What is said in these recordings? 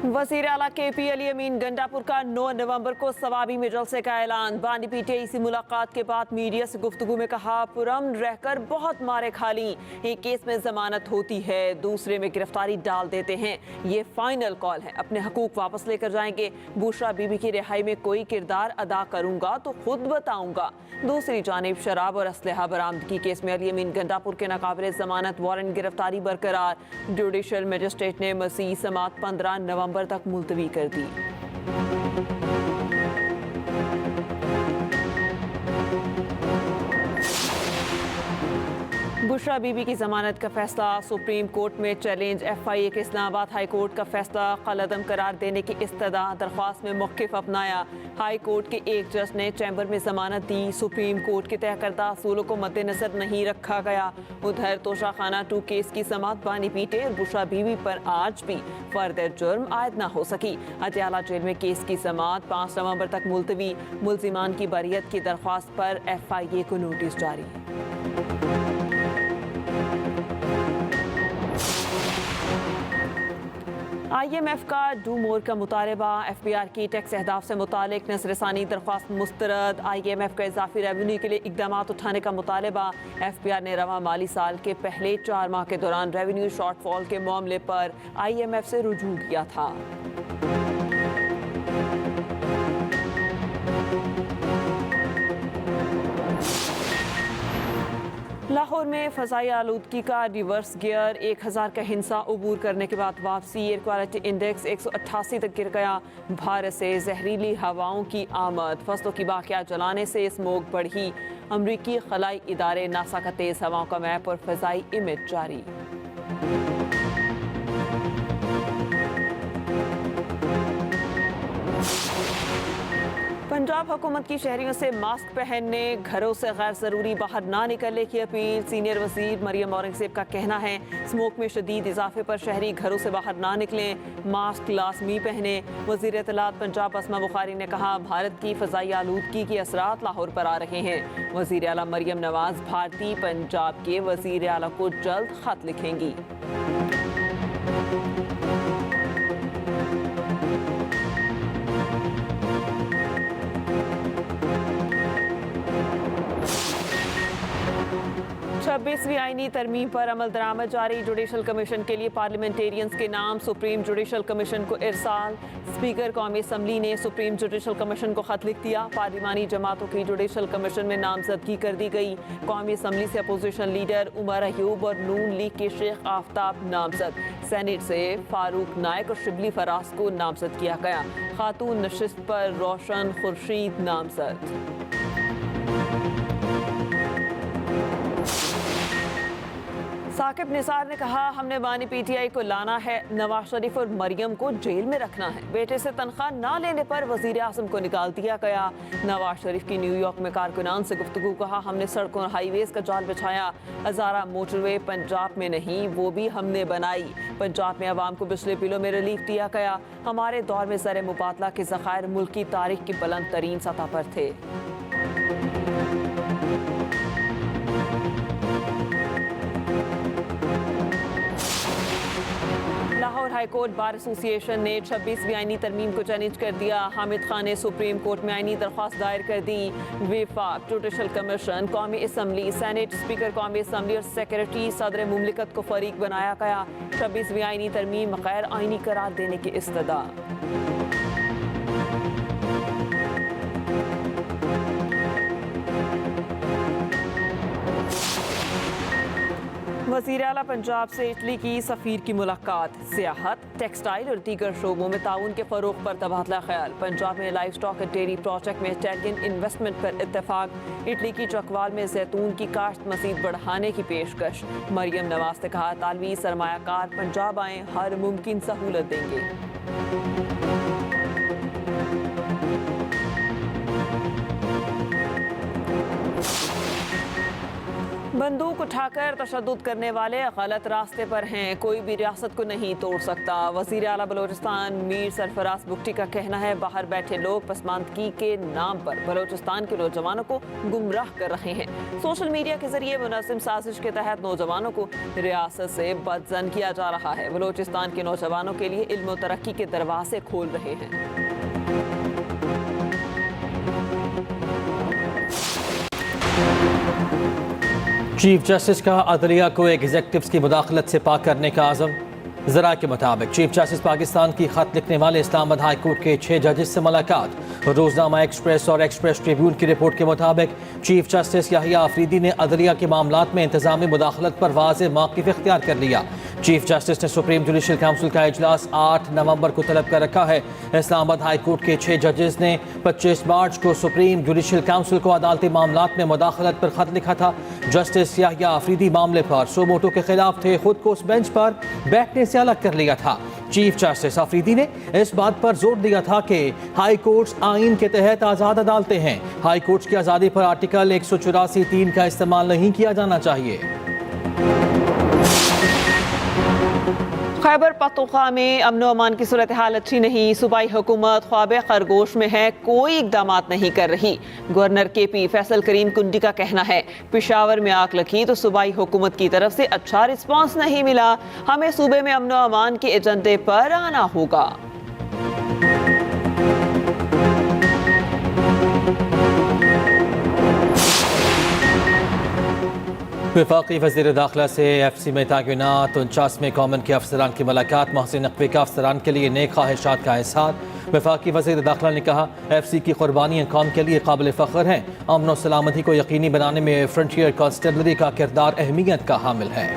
वज़ीर आला KP अली अमीन गंडापुर का 9 नवंबर को सवाबी में जलसे का ऐलान। बानी पीटीआई से मुलाकात के बाद मीडिया से गुफ्तगू में कहा, पुरअमन रहकर बहुत मारे खाली, एक केस में जमानत होती है, दूसरे में गिरफ्तारी डाल देते हैं, ये फाइनल कॉल है, अपने हकूक वापस लेकर जाएंगे। बुशरा बीबी की रिहाई में कोई किरदार अदा करूंगा तो खुद बताऊंगा। दूसरी जानिब शराब और असलहा बरामदगी केस में अली अमीन गंडापुर के नाकाबिले जमानत वारंट गिरफ्तारी बरकरार। जुडिशल मजिस्ट्रेट ने मज़ीद समाअत 15 नवंबर तक मुलतवी कर दी। बुशरा बीबी की जमानत का फैसला सुप्रीम कोर्ट में चैलेंज। FIA के इस्लामाबाद हाई कोर्ट का फैसला कलअदम करार देने की इस्तदा। दरख्वास्त में मौक़िफ़ अपनाया। हाई कोर्ट के एक जज ने चैम्बर में जमानत दी। सुप्रीम कोर्ट के तय करदा असूलों को मद्देनजर नहीं रखा गया। उधर तोशाखाना 2 केस की समाअत बानी पीटे और बुशरा बीबी पर आज भी फर्द जुर्म आयद न हो सकी। अटियाला जेल में केस की समाअत 5 नवंबर तक मुलतवी। मुलजिमान की बरियत की दरख्वास्त पर FIA को नोटिस जारी। IMF का डू मोर का मुतालबा। FBR की टैक्स अहदाफ से मुतालिक नज़रसानी दरख्वास्त मुस्तरद। IMF का इजाफी रेवेन्यू के लिए इकदाम उठाने का मुतालबा। FBR ने रवा माली साल के पहले 4 माह के दौरान रेवेन्यू शॉर्टफॉल के मामले पर IMF से रुजू किया था। लाहौर में फ़ज़ाई आलूदगी का रिवर्स गियर। 1000 का हिंसा अबूर करने के बाद वापसी। एयर क्वालिटी इंडेक्स 188 तक गिर गया। भारत से जहरीली हवाओं की आमद। फसलों की बाकियात जलाने से स्मोक बढ़ी। अमरीकी खलाई इदारे नासा का तेज़ हवाओं का मैप और फ़ज़ाई इमेज जारी। पंजाब हुकूमत की शहरियों से मास्क पहनने, घरों से गैर ज़रूरी बाहर ना निकलने की अपील। सीनियर वज़ीर मरियम औरंगज़ेब का कहना है, स्मोक में शदीद इजाफे पर शहरी घरों से बाहर ना निकलें, मास्क लाजमी पहने। वज़ीर इत्तलात पंजाब अस्मा बुखारी ने कहा, भारत की फ़ज़ाई आलूदगी के असरात लाहौर पर आ रहे हैं। वज़ीर आला मरियम नवाज़ भारतीय पंजाब के वज़ीर आला को जल्द खत लिखेंगी। छब्बीसवीं आईनी तरमीम पर अमल दरामद जारी। जुडिशल कमीशन के लिए पार्लियामेंटेरियंस के नाम सुप्रीम जुडिशल कमीशन को इरसाल। स्पीकर कौमी असम्बली ने सुप्रीम जुडिशल कमीशन को खत लिख दिया। पार्लिमानी जमातों की जुडिशल कमीशन में नामजदगी कर दी गई। कौमी असम्बली से अपोजिशन लीडर उमर अयूब और नून लीग के शेख आफ्ताब नामजद। सेनेट से फारूक नायक और शिबली फराज को नामजद किया गया। खातून नशिस्त पर रोशन खुर्शीद नामजद। साकिब निसार ने कहा, हमने बानी PTI को लाना है, नवाज शरीफ और मरियम को जेल में रखना है। बेटे से तनख्वाह ना लेने पर वजीर आज़म को निकाल दिया गया। नवाज शरीफ की न्यूयॉर्क में कारकुनान से गुफ्तगू। कहा, हमने सड़कों और हाईवेज का जाल बिछाया, हज़ारा मोटरवे पंजाब में नहीं वो भी हमने बनाई। पंजाब में आवाम को पिछले बिलों में रिलीफ दिया गया। हमारे दौर में ज़र मुबादला के ज़खायर मुल्क की तारीख की बुलंद तरीन सतह पर थे। Lahore high court bar association ने 26वीं आईनी तरमीम को चैलेंज कर दिया। हामिद खान ने सुप्रीम कोर्ट में आईनी दरख्वास्त दायर कर दी। विफाक, जुडिशल कमीशन, कौमी असम्बली, सेनेट, स्पीकर कौमी असम्बली और सेक्रेटरी सदर मुमलिकत को फरीक बनाया गया। 26वीं आईनी तरमीम गैर आईनी करार देने की इस्तदा। वज़ीर आला पंजाब से इटली की सफ़ीर की मुलाकात। सियाहत, टेक्सटाइल और दीगर शोबों में ताउन के फ़रोग़ पर तबादला ख्याल। पंजाब में लाइव स्टॉक और डेयरी प्रोजेक्ट में इटालियन इन्वेस्टमेंट पर इत्तेफाक। इटली की चकवाल में जैतून की काश्त मज़ीद बढ़ाने की पेशकश। मरियम नवाज़ ने कहा, तालवी सरमायाकार पंजाब आएँ, हर मुमकिन सहूलत देंगे। बंदूक उठाकर तशद्दुद करने वाले गलत रास्ते पर हैं, कोई भी रियासत को नहीं तोड़ सकता। वज़ीर आला बलोचिस्तान मीर सरफराज बुगटी का कहना है, बाहर बैठे लोग पसमानदगी के नाम पर बलोचिस्तान के नौजवानों को गुमराह कर रहे हैं। सोशल मीडिया के जरिए मुनज़्ज़म साजिश के तहत नौजवानों को रियासत से बदज़न किया जा रहा है। बलोचिस्तान के नौजवानों के लिए इल्म और तरक्की के दरवाजे खोल रहे हैं। चीफ जस्टिस का अदलिया को एग्जेक्टिव्स की मुदाखलत से पाक करने का आज़म। ज़रा के मुताबिक चीफ जस्टिस पाकिस्तान की खत लिखने वाले इस्लामाबाद हाई कोर्ट के 6 जजेस से मुलाकात। रोजनामा एक्सप्रेस और एक्सप्रेस ट्रिब्यून की रिपोर्ट के मुताबिक चीफ जस्टिस याहिया अफरीदी ने अदलिया के मामलात में इंतजामी मुदाखलत पर वाज़ेह मौक़िफ़ इख्तियार कर लिया। चीफ जस्टिस ने सुप्रीम जुडिशल काउंसिल का इजलास 8 नवंबर को तलब कर रखा है। इस्लामाबाद हाई कोर्ट के 6 जजेस ने 25 मार्च को सुप्रीम जुडिशल काउंसिल को अदालती मामलात में मुदाखलत पर खत लिखा था। जस्टिस याहिया अफरीदी मामले पर सोमोटो के खिलाफ थे, खुद को उस बेंच पर बैठने से अलग कर लिया था। चीफ जस्टिस अफरीदी ने इस बात पर जोर दिया था कि हाई कोर्ट्स आइन के तहत आज़ाद अदालतें हैं। हाई कोर्ट्स की आज़ादी पर आर्टिकल 184(3) का इस्तेमाल नहीं किया जाना चाहिए। खैबर पख्तूनख्वा में अमन व अमान की सूरत हाल अच्छी नहीं। सूबाई हुकूमत ख्वाबे खरगोश में है, कोई इकदाम नहीं कर रही। गवर्नर KP फैसल करीम कुंडी का कहना है, पेशावर में आग लगी तो सूबाई हुकूमत की तरफ से अच्छा रिस्पांस नहीं मिला, हमें सूबे में अमन व अमान के एजेंडे पर आना होगा। वफाकी वज़ीर दाखिला से FC में तैनात 49वें कॉमन के अफसरान की मुलाकात। मोहसिन नकवी का अफसरान के लिए नेक ख्वाहिशात का इज़हार। वफाकी वज़ीर दाखिला ने कहा, FC की कुर्बानियाँ कौम के लिए काबिल फ़ख्र हैं। अमन और सलामती को यकीनी बनाने में फ्रंटियर कांस्टेबलरी का किरदार अहमियत का हामिल है।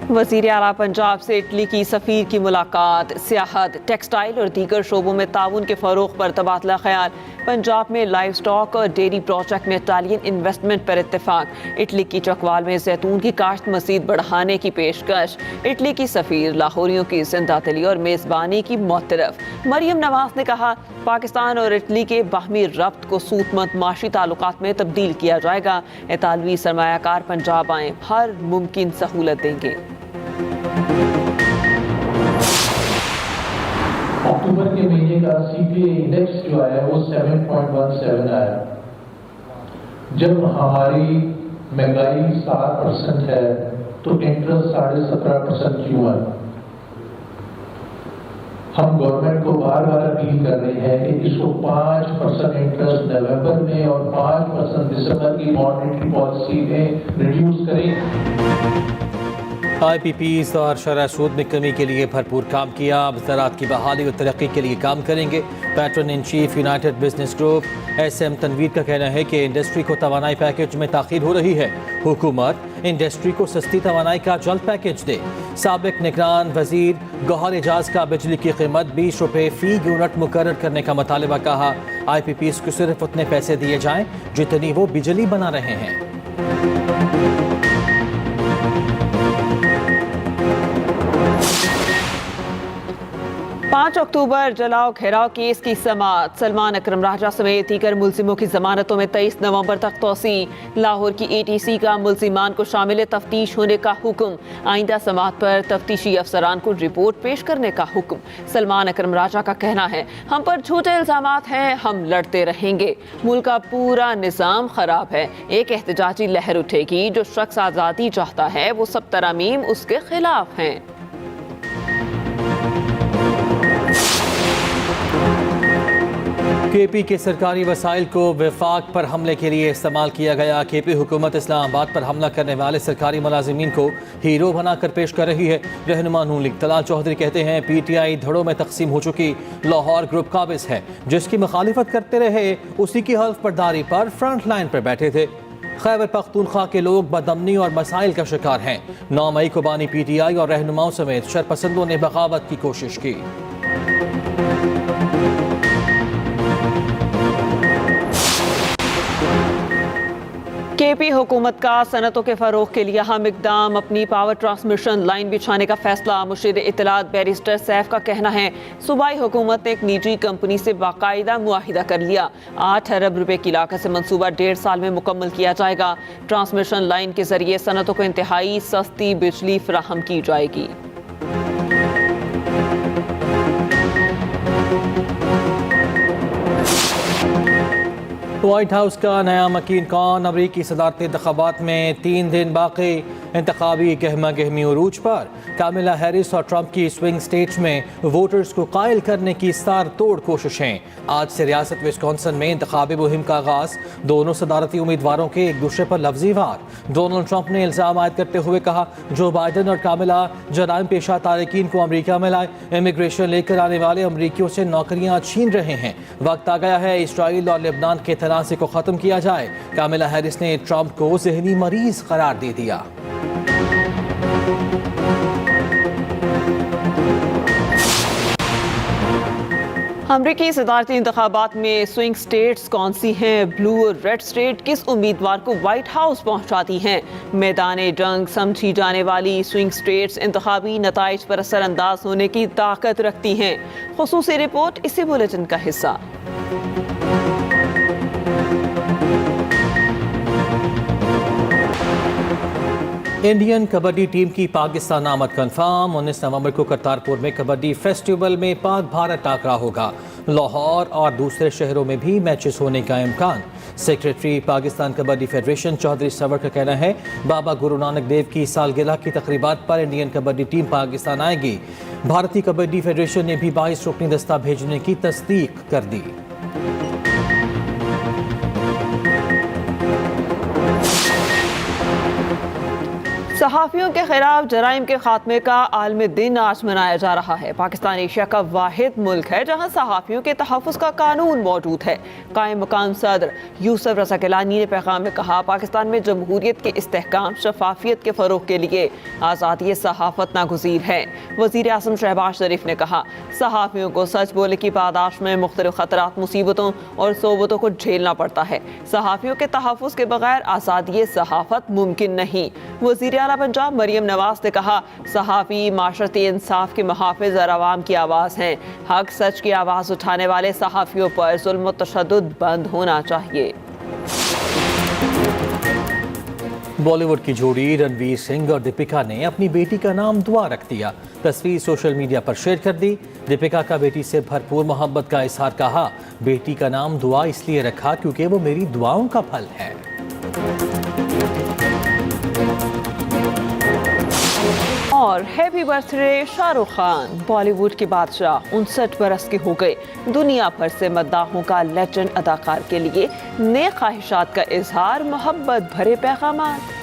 वज़ीर आला पंजाब से इटली की सफ़ीर की मुलाकात। सियाहत, टेक्सटाइल और दीगर शोबों में ताउन के फ़रोग़ पर तबादला ख्याल। पंजाब में लाइव स्टॉक और डेयरी प्रोजेक्ट में इटालियन इन्वेस्टमेंट पर इत्तेफाक। इटली की चकवाल में जैतून की काश्त मज़ीद बढ़ाने की पेशकश। इटली की सफ़ीर लाहौरियों की जिंदा दिली और मेज़बानी की मुतरफ। मरियम नवाज ने कहा, पाकिस्तान और इटली के बाहमी रब्त को सूतमंद माशी ताल्लुकात में तब्दील किया जाएगा। इतालवी सरमायाकार पंजाब आएँ, हर मुमकिन सहूलत देंगे। अक्टूबर के महीने का CPI इंडेक्स जो आया वो 7.17 आया। जब हमारी महंगाई 7% है तो इंटरेस्ट 17.5% क्यों है? हम गवर्नमेंट को बार बार अपील कर रहे हैं कि इसको 5% इंटरेस्ट नवंबर में और 5% दिसंबर की मॉनेटरी पॉलिसी में रिड्यूस करें। IPPs और शरह सूद में कमी के लिए भरपूर काम किया। ज़राअत की बहाली और तरक्की के लिए काम करेंगे। Patron in chief United Business Group SM Tanveer का कहना है कि इंडस्ट्री को तवानाई पैकेज में ताख़ीर हो रही है। हुकूमत इंडस्ट्री को सस्ती तवानाई का जल्द पैकेज दे। साबिक निगरान वजीर गौहर एजाज का बिजली की कीमत 20 रुपये फ़ी यूनिट मुकर्रर करने का मुतालबा कहा। IPPs को सिर्फ उतने पैसे दिए जाएं जितनी वो बिजली बना रहे हैं। 5 अक्टूबर जलाओ घेराव केस की समाअत। सलमान अकरम राजा समेत दीगर मुल्जिमों की जमानतों में 23 नवंबर तक तोसी। लाहौर की ATC का मुल्जिमान को शामिल तफ्तीश होने का हुक्म। आइंदा समाअत पर तफ्तीशी अफसरान को रिपोर्ट पेश करने का हुक्म। सलमान अकरम राजा का कहना है, हम पर झूठे इल्जामात हैं, हम लड़ते रहेंगे। मुल्क का पूरा निज़ाम खराब है। एक एहतजाजी लहर उठेगी। जो शख्स आज़ादी चाहता है वो सब तरामीम उसके खिलाफ हैं। KP के सरकारी वसाइल को वफाक पर हमले के लिए इस्तेमाल किया गया। KP हुकूमत इस्लामाबाद पर हमला करने वाले सरकारी मुलाजिमीन को हीरो बनाकर पेश कर रही है। रहनुमा नून लीग तलाल चौधरी कहते हैं, PTI धड़ों में तकसीम हो चुकी। लाहौर ग्रुप काबिज है, जिसकी मुखालिफत करते रहे उसी की हल्फ बर्दारी पर फ्रंट लाइन पर बैठे थे। खैबर पख्तूनख्वा के लोग बदअमनी और मसाइल का शिकार हैं। 9 मई को बानी PTI और रहनुमाओं समेत शरपसंदों ने बगावत की कोशिश की। کے پی حکومت کا صنعتوں کے فروغ کے لیے اہم اقدام، اپنی پاور ٹرانسمیشن لائن بچھانے کا فیصلہ۔ مشیر اطلاعات بیرسٹر سیف کا کہنا ہے صوبائی حکومت نے ایک نجی کمپنی سے باقاعدہ معاہدہ کر لیا۔ 8 ارب روپے کی لاگت سے منصوبہ 1.5 سال میں مکمل کیا جائے گا۔ ٹرانسمیشن لائن کے ذریعے صنعتوں کو انتہائی سستی بجلی فراہم کی جائے گی۔ وائٹ ہاؤس کا نیا مکین کون؟ امریکی صدارتی انتخابات میں 3 دن باقی، انتخابی گہما گہمی عروج پر۔ کاملا ہیرس اور ٹرمپ کی سوئنگ سٹیٹس میں ووٹرز کو قائل کرنے کی سار توڑ کوششیں۔ آج سے ریاست وسکونسن میں انتخابی مہم کا آغاز، دونوں صدارتی امیدواروں کے ایک دوسرے پر لفظی وار۔ ڈونلڈ ٹرمپ نے الزام عائد کرتے ہوئے کہا جو بائیڈن اور کاملا جرائم پیشہ تارکین کو امریکہ میں لائے، امیگریشن لے کر آنے والے امریکیوں سے نوکریاں چھین رہے ہیں۔ وقت آ گیا ہے اسرائیل اور لبنان کے تنازع کو ختم کیا جائے۔ کاملا ہیرس نے ٹرمپ کو ذہنی مریض قرار دے دیا۔ امریکی صدارتی انتخابات میں سوئنگ سٹیٹس کون سی ہیں؟ بلو اور ریڈ سٹیٹ کس امیدوار کو وائٹ ہاؤس پہنچاتی ہیں؟ میدان جنگ سمجھی جانے والی سوئنگ سٹیٹس انتخابی نتائج پر اثر انداز ہونے کی طاقت رکھتی ہیں۔ خصوصی رپورٹ اسی بلیٹن کا حصہ۔ انڈین کبڈی ٹیم کی پاکستان آمد کنفرم۔ 19 نومبر کو کرتارپور میں کبڈی فیسٹیول میں پاک بھارت ٹاکرا ہوگا۔ لاہور اور دوسرے شہروں میں بھی میچز ہونے کا امکان۔ سیکریٹری پاکستان کبڈی فیڈریشن چودھری سرور کا کہنا ہے بابا گرو نانک دیو کی سالگرہ کی تقریبات پر انڈین کبڈی ٹیم پاکستان آئے گی۔ بھارتی کبڈی فیڈریشن نے بھی 22 رکنی دستہ بھیجنے کی تصدیق کر دی۔ صحافیوں کے خلاف جرائم کے خاتمے کا عالمی دن آج منایا جا رہا ہے۔ پاکستان ایشیا کا واحد ملک ہے جہاں صحافیوں کے تحفظ کا قانون موجود ہے۔ قائم مقام صدر یوسف رضا گیلانی نے پیغام میں کہا پاکستان میں جمہوریت کے استحکام، شفافیت کے فروغ کے لیے آزادی صحافت ناگزیر ہے۔ وزیر اعظم شہباز شریف نے کہا صحافیوں کو سچ بولنے کی پاداش میں مختلف خطرات، مصیبتوں اور صعوبتوں کو جھیلنا پڑتا ہے۔ صحافیوں کے تحفظ کے بغیر آزادی صحافت ممکن نہیں۔ وزیر اعلیٰ پنجاب مریم نواز نے کہا صحافی معاشرتی انصاف کے محافظ اور عوام کی آواز ہیں۔ حق سچ کی آواز اٹھانے والے صحافیوں پر ظلم و تشدد بند ہونا چاہیے۔ بالی ووڈ کی جوڑی رنویر سنگھ اور دیپیکا نے اپنی بیٹی کا نام دعا رکھ دیا۔ تصویر سوشل میڈیا پر شیئر کر دی۔ دیپیکا کا بیٹی سے بھرپور محبت کا اظہار، کہا بیٹی کا نام دعا اس لیے رکھا کیونکہ وہ میری دعاؤں کا پھل ہے۔ اور happy birth day Shah Rukh Khan, Bali would کے بادشاہ 59 برس کے ہو گئے۔ دنیا بھر سے مداحوں کا لیجنڈ اداکار کے لیے نیک خواہشات کا اظہار، محبت بھرے پیغامات۔